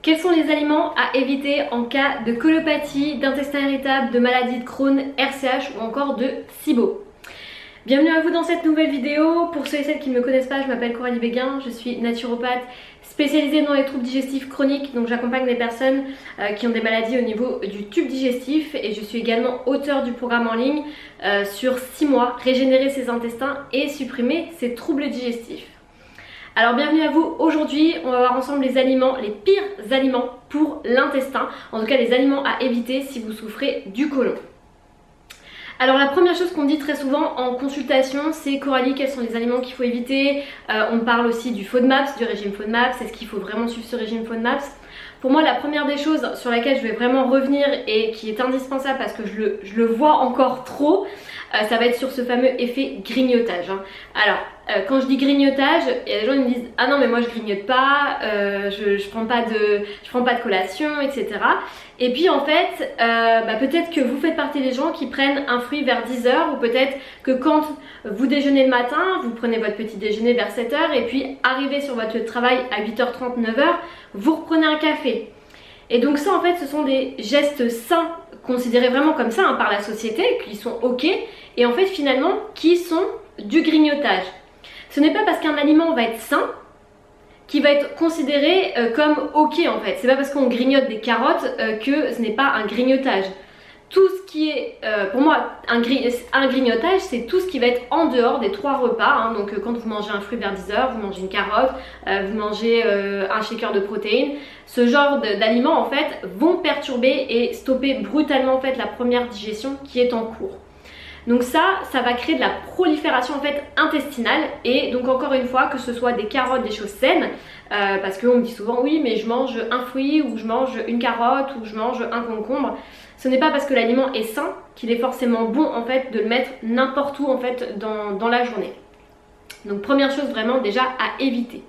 Quels sont les aliments à éviter en cas de colopathie, d'intestin irritable, de maladie de Crohn, RCH ou encore de SIBO? Bienvenue à vous dans cette nouvelle vidéo. Pour ceux et celles qui ne me connaissent pas, je m'appelle Coralie Béguin, je suis naturopathe spécialisée dans les troubles digestifs chroniques. Donc j'accompagne les personnes qui ont des maladies au niveau du tube digestif et je suis également auteure du programme en ligne sur 6 mois, régénérer ses intestins et supprimer ses troubles digestifs. Alors bienvenue à vous. Aujourd'hui on va voir ensemble les aliments, les pires aliments pour l'intestin, en tout cas les aliments à éviter si vous souffrez du côlon. Alors la première chose qu'on dit très souvent en consultation, c'est Coralie, quels sont les aliments qu'il faut éviter. On parle aussi du FODMAPs, du régime FODMAPs, est-ce qu'il faut vraiment suivre ce régime FODMAPs? Pour moi la première des choses sur laquelle je vais vraiment revenir et qui est indispensable parce que je le vois encore trop, ça va être sur ce fameux effet grignotage. Alors quand je dis grignotage, il y a des gens qui me disent ah non mais moi je grignote pas, je prends pas de collation, etc. Et puis en fait peut-être que vous faites partie des gens qui prennent un fruit vers 10 h, ou peut-être que quand vous déjeunez le matin, vous prenez votre petit déjeuner vers 7 h et puis arrivé sur votre lieu de travail à 8h30, 9 h, vous reprenez un café. Et donc ça en fait ce sont des gestes sains, considérés vraiment comme ça par la société, qui sont ok, et en fait finalement qui sont du grignotage. Ce n'est pas parce qu'un aliment va être sain qui va être considéré comme ok en fait. C'est pas parce qu'on grignote des carottes que ce n'est pas un grignotage. Tout ce qui est, pour moi, un grignotage, c'est tout ce qui va être en dehors des 3 repas. Donc quand vous mangez un fruit vers 10 h, vous mangez une carotte, vous mangez un shaker de protéines. Ce genre d'aliments en fait vont perturber et stopper brutalement en fait la première digestion qui est en cours. Donc ça va créer de la prolifération en fait intestinale, et donc encore une fois que ce soit des carottes, des choses saines, parce qu'on me dit souvent oui mais je mange un fruit ou je mange une carotte ou je mange un concombre. Ce n'est pas parce que l'aliment est sain qu'il est forcément bon en fait de le mettre n'importe où en fait dans la journée. Donc première chose vraiment déjà à éviter.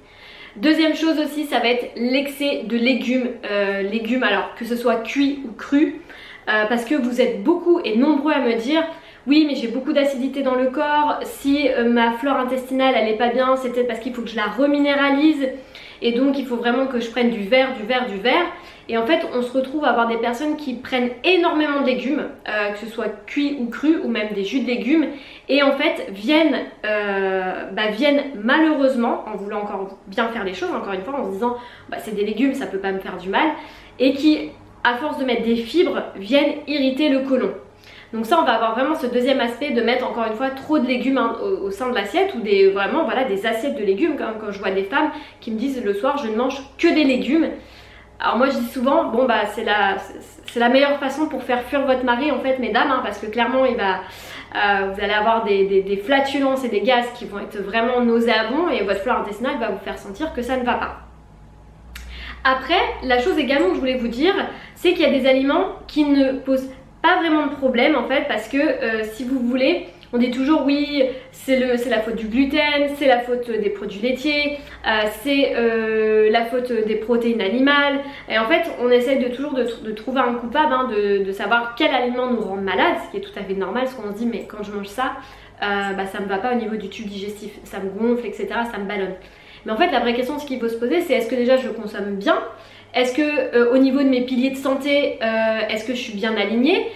Deuxième chose aussi, ça va être l'excès de légumes, alors que ce soit cuit ou cru, parce que vous êtes beaucoup et nombreux à me dire oui mais j'ai beaucoup d'acidité dans le corps, si ma flore intestinale elle est pas bien, c'est peut-être parce qu'il faut que je la reminéralise et donc il faut vraiment que je prenne du verre. Et en fait on se retrouve à avoir des personnes qui prennent énormément de légumes, que ce soit cuit ou cru ou même des jus de légumes, et en fait viennent malheureusement, en voulant encore bien faire les choses, encore une fois en se disant c'est des légumes, ça peut pas me faire du mal, et qui à force de mettre des fibres viennent irriter le côlon. Donc ça on va avoir vraiment ce deuxième aspect de mettre encore une fois trop de légumes au sein de l'assiette, ou des assiettes de légumes, quand je vois des femmes qui me disent le soir je ne mange que des légumes. Alors moi je dis souvent c'est la meilleure façon pour faire fuir votre mari en fait mesdames, parce que clairement vous allez avoir des flatulences et des gaz qui vont être vraiment nauséabonds, et votre flore intestinale va vous faire sentir que ça ne va pas. Après la chose également que je voulais vous dire, c'est qu'il y a des aliments qui ne posent pas vraiment de problème en fait, parce que si vous voulez, on dit toujours oui c'est la faute du gluten, c'est la faute des produits laitiers, c'est la faute des protéines animales, et en fait on essaie toujours de trouver un coupable, de savoir quel aliment nous rend malade, ce qui est tout à fait normal, parce qu'on se dit mais quand je mange ça, ça me va pas au niveau du tube digestif, ça me gonfle, etc., ça me ballonne. Mais en fait la vraie question ce qu'il faut se poser, c'est est-ce que déjà je consomme bien? Est-ce que au niveau de mes piliers de santé, est-ce que je suis bien alignée?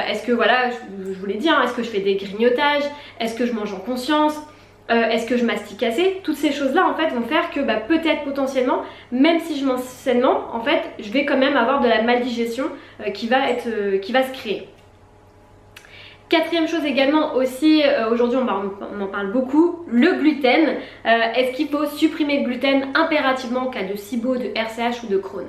Est-ce que voilà, je vous l'ai dit, est-ce que je fais des grignotages? Est-ce que je mange en conscience? Est-ce que je mastique assez? Toutes ces choses-là en fait vont faire que peut-être potentiellement, même si je mange sainement, en fait je vais quand même avoir de la maldigestion qui va se créer. Quatrième chose également aussi, aujourd'hui on en parle beaucoup, le gluten. Est-ce qu'il faut supprimer le gluten impérativement en cas de SIBO, de RCH ou de Crohn?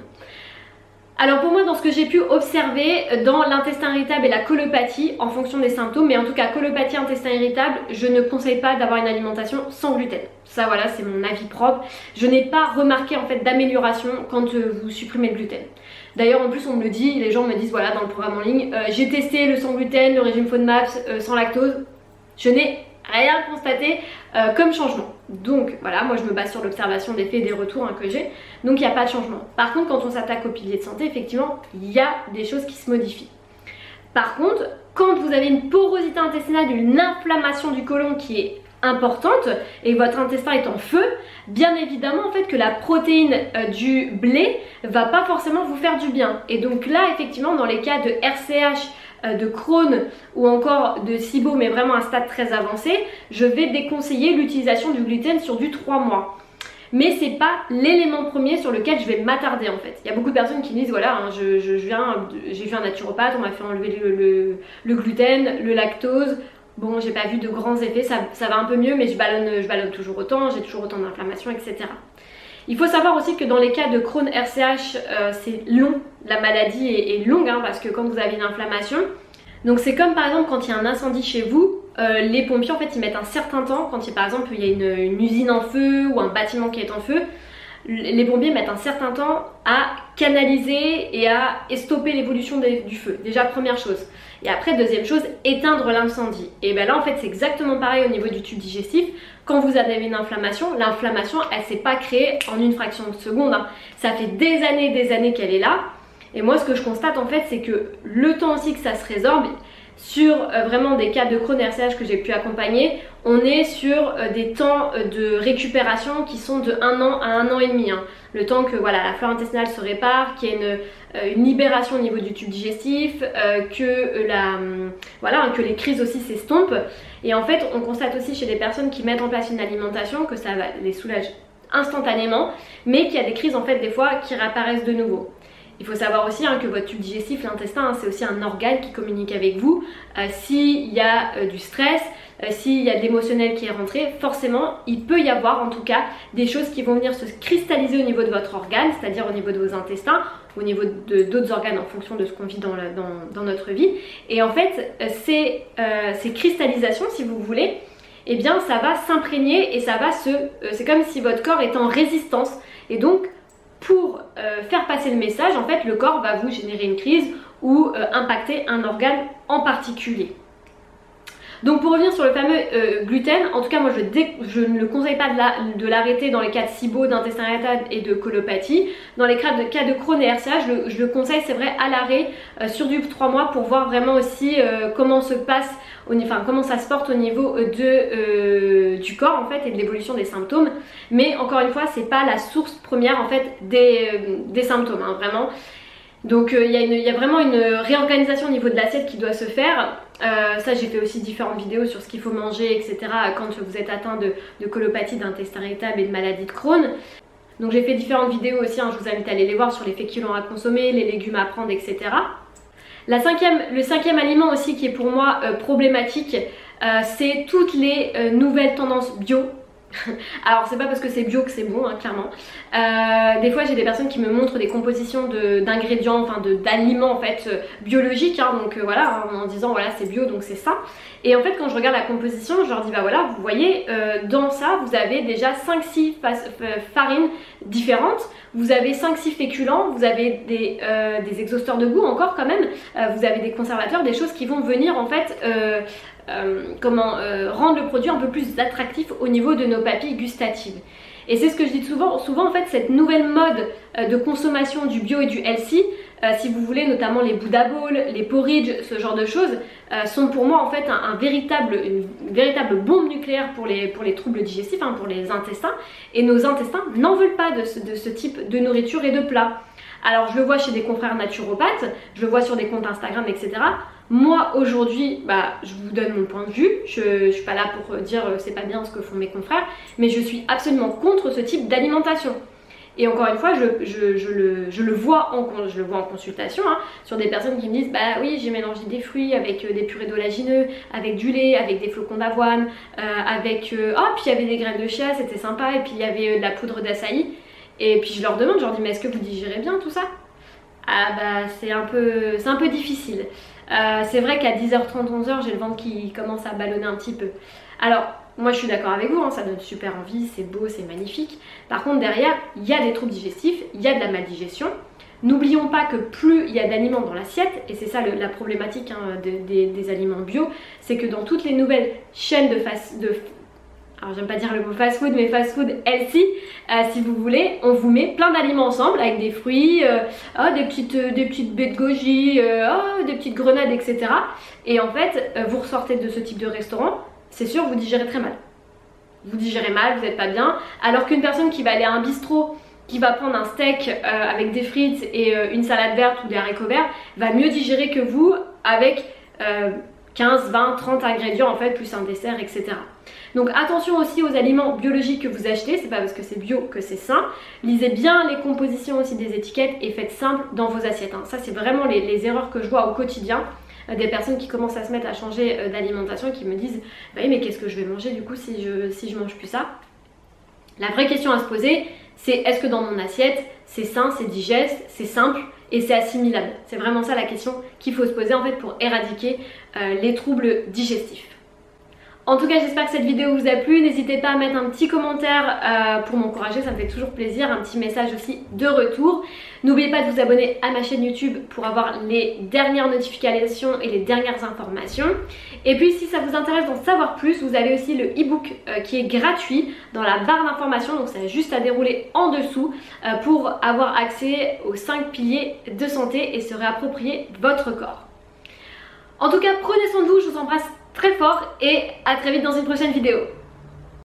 Alors pour moi, dans ce que j'ai pu observer dans l'intestin irritable et la colopathie, en fonction des symptômes, mais en tout cas colopathie, intestin irritable, je ne conseille pas d'avoir une alimentation sans gluten. Ça voilà, c'est mon avis propre. Je n'ai pas remarqué en fait d'amélioration quand vous supprimez le gluten. D'ailleurs en plus on me le dit, les gens me disent voilà dans le programme en ligne, j'ai testé le sans gluten, le régime FODMAPs, sans lactose, je n'ai rien constaté comme changement. Donc voilà, moi je me base sur l'observation des faits et des retours que j'ai, donc il n'y a pas de changement. Par contre quand on s'attaque aux piliers de santé, effectivement il y a des choses qui se modifient. Par contre quand vous avez une porosité intestinale, une inflammation du côlon qui est importante et votre intestin est en feu, bien évidemment en fait que la protéine du blé va pas forcément vous faire du bien. Et donc là effectivement dans les cas de RCH, de Crohn ou encore de SIBO, mais vraiment à un stade très avancé, je vais déconseiller l'utilisation du gluten sur du 3 mois. Mais c'est pas l'élément premier sur lequel je vais m'attarder en fait. Il y a beaucoup de personnes qui disent voilà, hein, j'ai vu un naturopathe, on m'a fait enlever le gluten, le lactose. Bon, j'ai pas vu de grands effets, ça va un peu mieux, mais je ballonne toujours autant, j'ai toujours autant d'inflammation, etc. Il faut savoir aussi que dans les cas de Crohn RCH, c'est long, la maladie est longue hein, parce que quand vous avez une inflammation, donc c'est comme par exemple quand il y a un incendie chez vous, les pompiers en fait ils mettent un certain temps, quand par exemple il y a une usine en feu ou un bâtiment qui est en feu, les pompiers mettent un certain temps à canaliser et à stopper l'évolution du feu, déjà première chose. Et après deuxième chose, éteindre l'incendie. Et bien là en fait c'est exactement pareil au niveau du tube digestif. Quand vous avez une inflammation, l'inflammation elle s'est pas créée en une fraction de seconde, hein. Ça fait des années qu'elle est là. Et moi ce que je constate en fait c'est que le temps aussi que ça se résorbe, sur vraiment des cas de Crohn RCH que j'ai pu accompagner, on est sur des temps de récupération qui sont de 1 an à 1 an et demi. Hein. Le temps que voilà, la flore intestinale se répare, qu'il y ait une libération au niveau du tube digestif, que les crises aussi s'estompent. Et en fait, on constate aussi chez les personnes qui mettent en place une alimentation que ça va les soulager instantanément, mais qu'il y a des crises en fait des fois qui réapparaissent de nouveau. Il faut savoir aussi hein, que votre tube digestif, l'intestin, hein, c'est aussi un organe qui communique avec vous. S'il y a du stress, s'il y a de l'émotionnel qui est rentré, forcément, il peut y avoir en tout cas des choses qui vont venir se cristalliser au niveau de votre organe, c'est-à-dire au niveau de vos intestins, au niveau d'autres organes en fonction de ce qu'on vit dans notre vie. Et en fait, ces cristallisations, si vous voulez, eh bien ça va s'imprégner et ça va c'est comme si votre corps est en résistance. Et donc, pour faire passer le message, en fait, le corps va vous générer une crise ou impacter un organe en particulier. Donc pour revenir sur le fameux gluten, en tout cas moi je ne le conseille pas de l'arrêter dans les cas de SIBO, d'intestin irritable et de colopathie. Dans les cas de Crohn et RCH, je le conseille c'est vrai à l'arrêt sur du 3 mois pour voir vraiment aussi comment se passe, comment ça se porte au niveau du corps en fait et de l'évolution des symptômes. Mais encore une fois c'est pas la source première en fait des symptômes hein, vraiment. Donc il y a vraiment une réorganisation au niveau de l'assiette qui doit se faire. Ça j'ai fait aussi différentes vidéos sur ce qu'il faut manger etc. quand vous êtes atteint de colopathie, d'intestin irritable et de maladie de Crohn. Donc j'ai fait différentes vidéos aussi, hein, je vous invite à aller les voir sur les féculents à consommer, les légumes à prendre etc. Le cinquième aliment aussi qui est pour moi problématique, c'est toutes les nouvelles tendances bio. Alors c'est pas parce que c'est bio que c'est bon hein, clairement. Des fois j'ai des personnes qui me montrent des compositions d'ingrédients, enfin d'aliments en fait biologiques hein, donc voilà en disant voilà c'est bio donc c'est ça. Et en fait quand je regarde la composition je leur dis bah voilà vous voyez dans ça vous avez déjà 5-6 farines différentes, vous avez 5-6 féculents, vous avez des exhausteurs de goût encore quand même, vous avez des conservateurs, des choses qui vont venir en fait rendre le produit un peu plus attractif au niveau de nos papilles gustatives. Et c'est ce que je dis souvent en fait cette nouvelle mode de consommation du bio et du healthy, si vous voulez notamment les Buddha Bowls, les porridge, ce genre de choses sont pour moi en fait une véritable bombe nucléaire pour les troubles digestifs, hein, pour les intestins, et nos intestins n'en veulent pas de ce type de nourriture et de plats. Alors je le vois chez des confrères naturopathes, je le vois sur des comptes Instagram etc. Moi aujourd'hui, bah, je vous donne mon point de vue, je suis pas là pour dire c'est pas bien ce que font mes confrères, mais je suis absolument contre ce type d'alimentation. Et encore une fois, je le vois en consultation, hein, sur des personnes qui me disent bah oui j'ai mélangé des fruits avec des purées d'oléagineux, avec du lait, avec des flocons d'avoine, puis il y avait des graines de chia, c'était sympa, et puis il y avait de la poudre d'açaï. Et puis je leur dis mais est-ce que vous digérez bien tout ça? Ah bah c'est un peu difficile. C'est vrai qu'à 10h30, 11h, j'ai le ventre qui commence à ballonner un petit peu. Alors, moi je suis d'accord avec vous, hein, ça donne super envie, c'est beau, c'est magnifique. Par contre, derrière, il y a des troubles digestifs, il y a de la maldigestion. N'oublions pas que plus il y a d'aliments dans l'assiette, et c'est ça la problématique hein, des aliments bio, c'est que dans toutes les nouvelles chaînes alors j'aime pas dire le mot fast food, mais fast food healthy, si vous voulez, on vous met plein d'aliments ensemble avec des fruits, des petites baies de goji, des petites grenades, etc. Et en fait, vous ressortez de ce type de restaurant, c'est sûr, vous digérez très mal. vous digérez mal, vous n'êtes pas bien, alors qu'une personne qui va aller à un bistrot, qui va prendre un steak avec des frites et une salade verte ou des haricots verts, va mieux digérer que vous avec 15, 20, 30 ingrédients en fait, plus un dessert, etc. Donc attention aussi aux aliments biologiques que vous achetez, c'est pas parce que c'est bio que c'est sain. Lisez bien les compositions aussi des étiquettes et faites simple dans vos assiettes. Ça c'est vraiment les erreurs que je vois au quotidien. Des personnes qui commencent à se mettre à changer d'alimentation et qui me disent bah oui mais qu'est-ce que je vais manger du coup si je mange plus ça. La vraie question à se poser c'est est-ce que dans mon assiette c'est sain, c'est digeste, c'est simple et c'est assimilable. C'est vraiment ça la question qu'il faut se poser en fait pour éradiquer les troubles digestifs. En tout cas j'espère que cette vidéo vous a plu, n'hésitez pas à mettre un petit commentaire pour m'encourager, ça me fait toujours plaisir, un petit message aussi de retour. N'oubliez pas de vous abonner à ma chaîne YouTube pour avoir les dernières notifications et les dernières informations. Et puis si ça vous intéresse d'en savoir plus, vous avez aussi le e-book qui est gratuit dans la barre d'informations, donc c'est juste à dérouler en dessous pour avoir accès aux 5 piliers de santé et se réapproprier votre corps. En tout cas prenez soin de vous, je vous embrasse très fort et à très vite dans une prochaine vidéo.